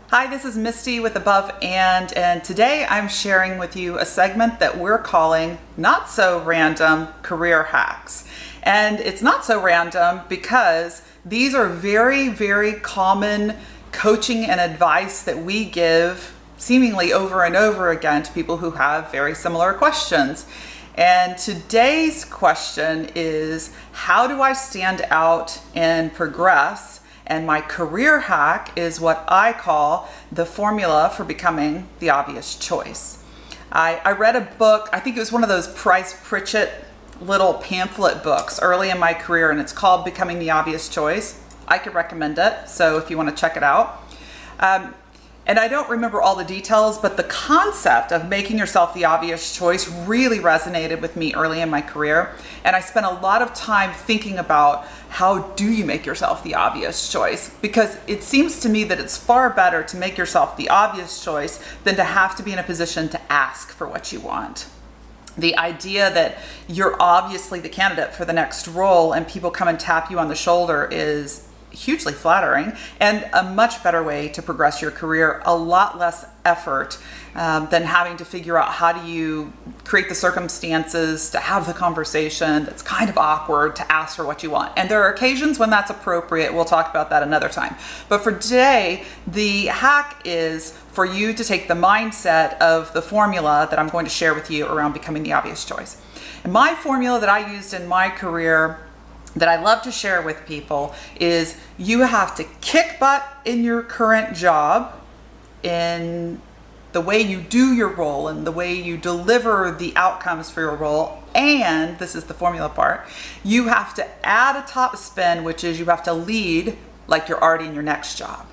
Hi, this is Misty with Above and today I'm sharing with you a segment that we're calling Not So Random Career Hacks. And it's not so random because these are very, very common coaching and advice that we give seemingly over and over again to people who have very similar questions. And today's question is, how do I stand out and progress? And my career hack is what I call the formula for becoming the obvious choice. I read a book, I think it was one of those Price Pritchett little pamphlet books early in my career, and it's called Becoming the Obvious Choice. I could recommend it, so if you want to check it out. And I don't remember all the details, but the concept of making yourself the obvious choice really resonated with me early in my career. And I spent a lot of time thinking about how do you make yourself the obvious choice? Because it seems to me that it's far better to make yourself the obvious choice than to have to be in a position to ask for what you want. The idea that you're obviously the candidate for the next role and people come and tap you on the shoulder is hugely flattering and a much better way to progress your career, a lot less effort than having to figure out how do you create the circumstances to have the conversation that's kind of awkward to ask for what you want. And there are occasions when that's appropriate. We'll talk about that another time. But for today, the hack is for you to take the mindset of the formula that I'm going to share with you around becoming the obvious choice. And my formula that I used in my career that I love to share with people is you have to kick butt in your current job in the way you do your role and the way you deliver the outcomes for your role. And this is the formula part. You have to add a top spin, which is you have to lead like you're already in your next job.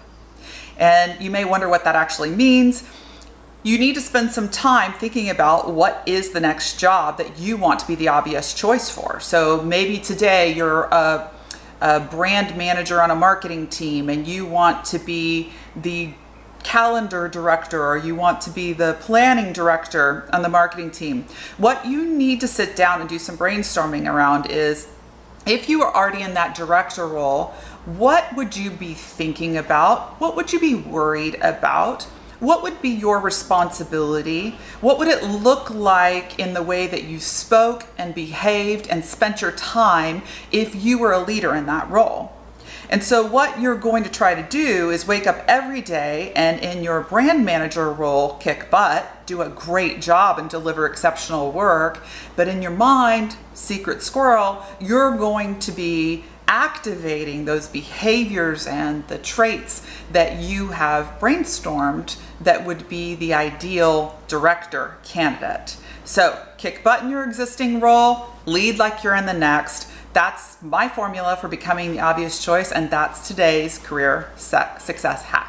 And you may wonder what that actually means. You need to spend some time thinking about what is the next job that you want to be the obvious choice for. So maybe today you're a brand manager on a marketing team and you want to be the calendar director or you want to be the planning director on the marketing team. What you need to sit down and do some brainstorming around is, if you are already in that director role, what would you be thinking about? What would you be worried about? What would be your responsibility? What would it look like in the way that you spoke and behaved and spent your time if you were a leader in that role? And so what you're going to try to do is wake up every day and in your brand manager role, kick butt, do a great job and deliver exceptional work. But in your mind, secret squirrel, you're going to be activating those behaviors and the traits that you have brainstormed that would be the ideal director candidate. So kick butt in your existing role, lead like you're in the next. That's my formula for becoming the obvious choice, and that's today's career success hack.